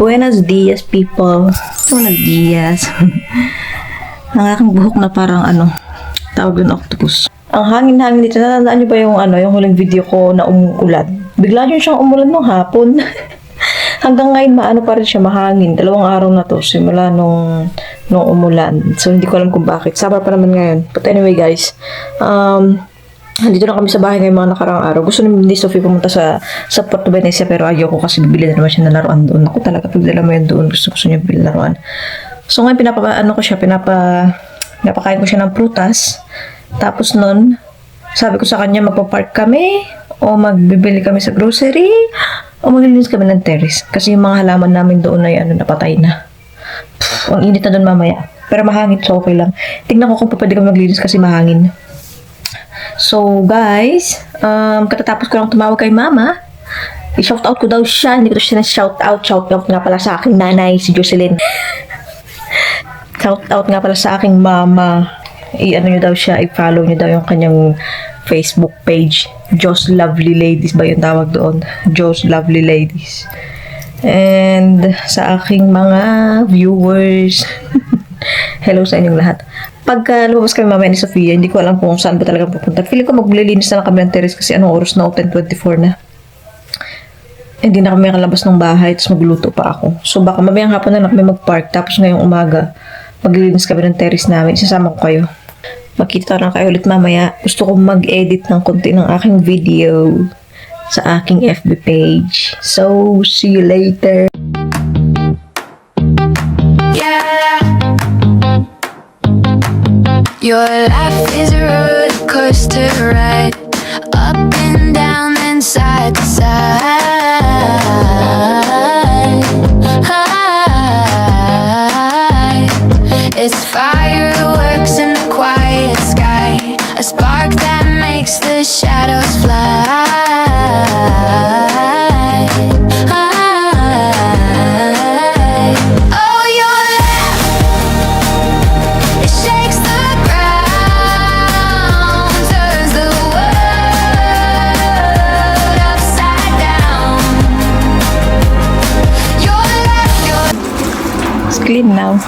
Buenos dias, people. Buenos dias. Ang aking buhok na parang tawag yun, octopus. Ang hangin-hangin dito. Natandaan niyo ba yung huling video ko na umuulan? Bigla yun siyang umulan nung hapon. Hanggang ngayon, pa rin siya, mahangin. 2 araw na to, simula nung umulan. So, hindi ko alam kung bakit. Summer pa naman ngayon. But anyway, guys, dito na kami sa bahay ngayong mga nakarang araw. Gusto ni Sophie pumunta sa Puerto Venecia, pero ayaw ko kasi bibili na naman siya ng laruan doon. Ako talaga, pagdala mo yun doon, gusto niya bibili laruan. So, ngayon, pinapakain ko siya ng prutas. Tapos nun, sabi ko sa kanya, magpa-park kami, o magbibili kami sa grocery, o maglilinis kami ng terrace. Kasi yung mga halaman namin doon ay napatay na. Ang init na doon mamaya. Pero mahangin, so okay lang. Tignan ko kung pwede kami maglinis kasi mahangin. So, guys, katatapos ko lang tumawag kay mama. I-shoutout ko daw siya. Hindi ko siya na-shoutout. Shoutout nga pala sa aking nanay, si Jocelyn. Shoutout nga pala sa aking mama. Nyo daw siya, i-follow nyo daw yung kanyang Facebook page. Jo's Lovely Ladies ba yung tawag doon? Jo's Lovely Ladies. And sa aking mga viewers, hello sa inyong lahat. Pagka lumabas kami mamaya ni Sofia, hindi ko alam kung saan ba talaga pupunta. Feeling ko maglilinis na lang kami ng terrace kasi anong oras na, 10:24 na. Hindi na kami nakalabas ng bahay, tapos magluto pa ako. So baka mamayang hapon na lang kami mag-park, tapos ngayong umaga, maglilinis kami ng terrace namin. Isasama ko kayo. Makita na kayo ulit mamaya. Gusto kong mag-edit ng konti ng aking video sa aking FB page. So, see you later. Your life is a roller coaster ride, up and down and side to side. It's fireworks in the quiet sky, a spark that makes the shadows fly. Oh, your laugh, it shakes the ground, turns the world upside down. Your laugh, It's clean now.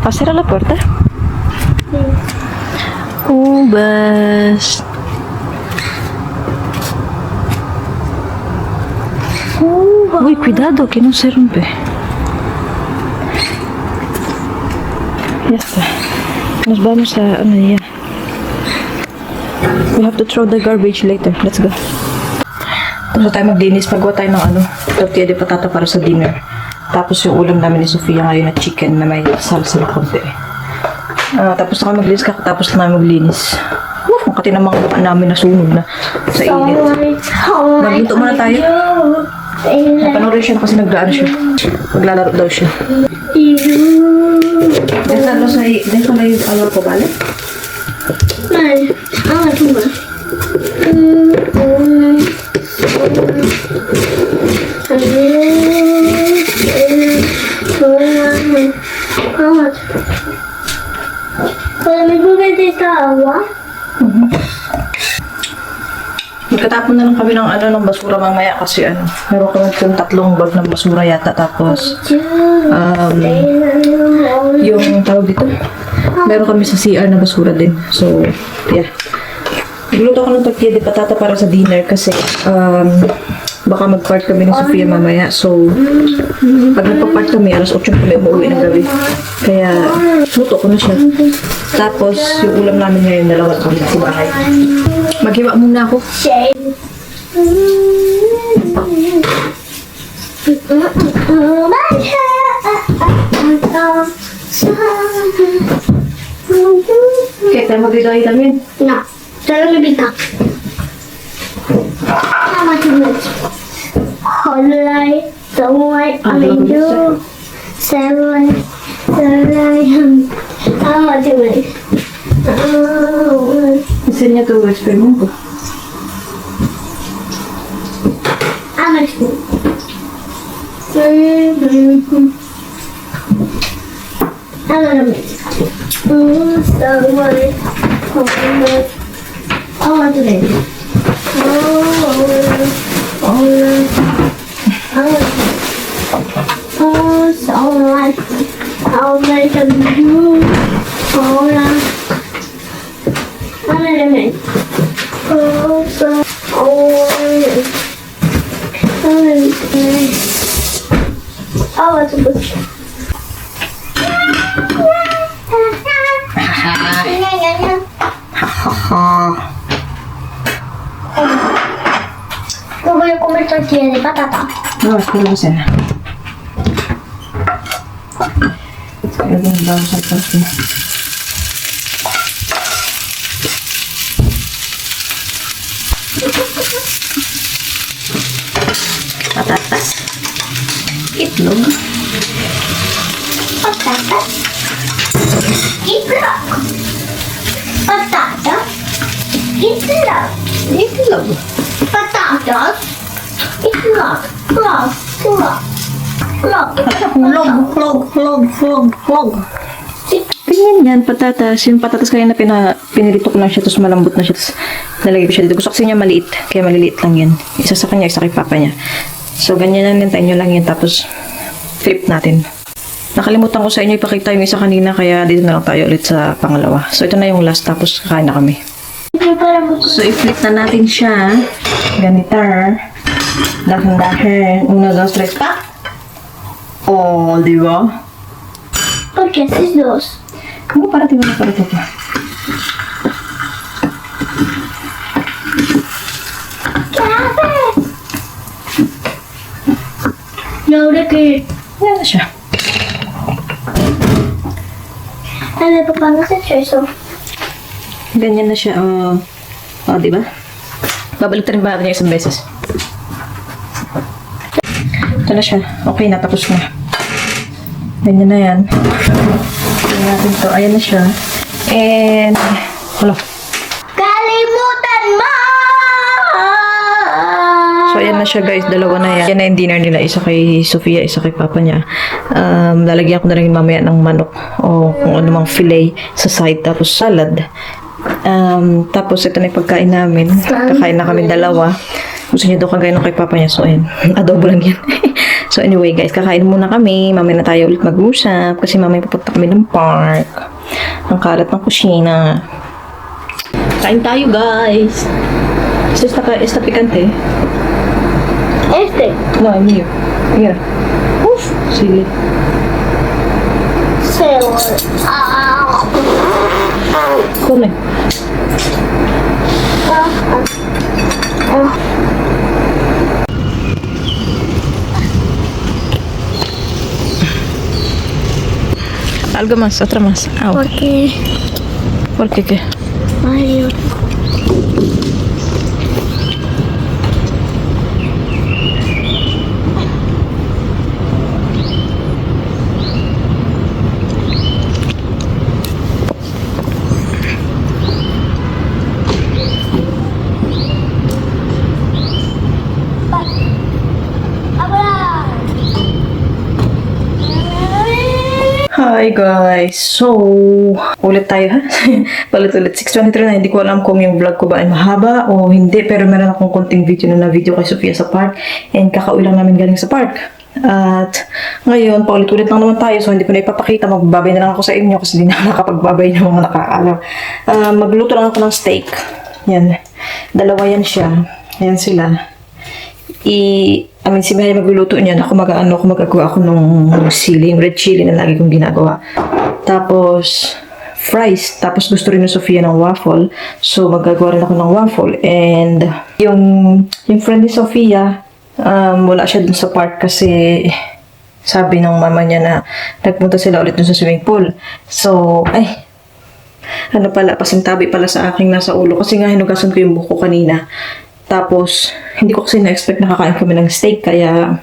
Pasira la puerta. Ubas. Uy, cuidado, que no se rompe. Ya está. Nos vamos a ya. We have to throw the garbage later. Let's go. Tapos tayo maglinis. Pagawa tayo ng tortilla de patata para sa dinner. Tapos yung ulam namin ni Sofia ngayon na chicken na may salsa na konti. Tapos na kami maglinis, kakatapos na kami maglinis. Ang kati ng mga bukaan namin nasunog na sa init. Magluto muna tayo. Napanorin siya kasi nagdaan siya. Maglalaro daw siya. Dentro na yung alor ko, bale? Vale, ahora tú más. ¿Podemos beber de esta agua? Magkatapon na lang kami ng basura mamaya kasi meron kami 3 bag ng basura yata. Tapos yung tawag dito, meron kami sa CR na basura din. So, yeah. Nagluto ko ng tortilla de patata para sa dinner kasi baka mag-part kami ni Sofia mamaya. So, pag nagpa-part kami, alas 8 kami umuwi ng gabi. Kaya, luto ko na siya. Tapos, yung ulam namin ngayon, dalawa kami sa bahay. Maghiwa muna ako. Okay, tayo mag-idahi namin. No, solo me pica. How much? Hollight, the white, I mean, you, 7, how much? Enseña tu experimento. Ano naman? Sabay. I want to name it. I'll make a blue. Ano naman? I want to put Voy a comer tortilla de patata. No, espera cena. Vamos a cocina. Patatas. Itlog. Patatas. Itlog. Patata. Itlog. Itlog. Patatas. Itlog. Itlog. Flog. Ganyan yan, patatas. Yung patatas kanina pinirito ko lang siya, tapos malambot na siya, tapos nalagay ko siya dito. Gusto kasi niya maliit, kaya maliliit lang yan. Isa sa kanya, isa kay papa niya. So, ganyan lang, hintayin nyo lang yan, tapos flip natin. Nakalimutan ko sa inyo ipakita yung isa kanina, kaya dito na lang tayo ulit sa pangalawa. So, ito na yung last, tapos kakain na kami. So, i-flip na natin siya. Ganitar. Dahan-dahan. 1, 2, 3, pa! Oh, di ba? ¿Por qué haces dos? ¿Cómo para ti? ¿Qué haces? ¿Y ahora qué? Yan na siya. Ay, papá, no has hecho eso. Ganyan na siya. Di ba? Babalik na rin ba natin yung isang beses? Ito na siya. Okay na, tapos na. Ganyan na yan. Tingnan natin to. Ayan na siya. And, wala. ¡Kalimutan mo! So, ayan na siya guys. Dalawa na yan. Yan na yung dinner nila. Isa kay Sofia, isa kay papa niya. Lalagyan ko na rin mamaya ng manok o kung anumang fillet sa side. Tapos salad. Tapos ito na yung pagkain namin. Kakain na kami dalawa. Gusto niya daw kagaya ng kay papa niya. So, ayan. Adobo lang yan. So, anyway guys. Kakain muna kami. Mamaya na tayo ulit mag-usap. Kasi mamaya pupunta kami ng park. Ang kalat ng kusina. Kain tayo guys. Está picante. Este. No, el mío. Mira. Uf, sí. Come. Algo más, otra más. Ah, ¿Por qué? ¿Por qué qué? Mario. Hi guys! So, ulit tayo ha? Palit-ulit. 6:23 na. Hindi ko alam kung yung vlog ko ba ay mahaba o hindi. Pero meron akong konting video na video kay Sofia sa park. And kakauwi lang namin galing sa park. At ngayon, paulit-ulit lang naman tayo. So, hindi ko na ipapakita. Magbabay na lang ako sa inyo kasi hindi na nakapagbabay ng mga nakakaalam. Magluto lang ako ng steak. Yan. Dalawa yan siya. Yan sila. Si Mary magluluto niyan. Ako magagawa ako ng sili, yung red chili na lagi kong ginagawa. Tapos, fries. Tapos gusto rin ni Sofia ng waffle. So, magagawa rin ako ng waffle. And, yung friend ni Sofia, wala siya dun sa park kasi sabi ng mama niya na nagpunta sila ulit dun sa swimming pool. So, pasintabi pala sa aking nasa ulo. Kasi nga, hinugasan ko yung buko kanina. Tapos, hindi ko kasi na-expect na kakain kami ng steak. Kaya,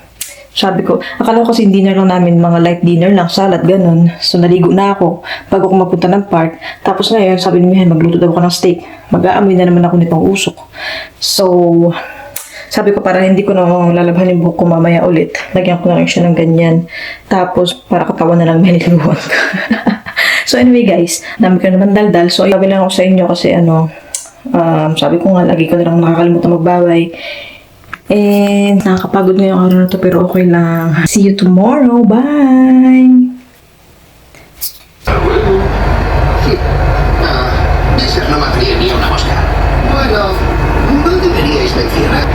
sabi ko, akala ko kasi dinner lang namin, mga light dinner lang, salad, ganun. So, naligo na ako bago ako magpunta ng park. Tapos ngayon, sabi ni Mihan, magluto daw ako ng steak. Mag-aamoy na naman ako nitong usok. So, sabi ko, para hindi ko na lalabhan yung buhok ko mamaya ulit, lagyan ko na rin siya ng ganyan. Tapos, para katawan na lang may niliguan ko. So anyway guys, dami ko naman daldal. So sabi lang ako sa inyo kasi sabi ko nga, lagi ko na lang nakakalimutan magbaway. And nakakapagod ngayong araw na to, pero okay lang. See you tomorrow. Bye! De ser no mataría ni una mosca. Bueno, no deberíais mencionar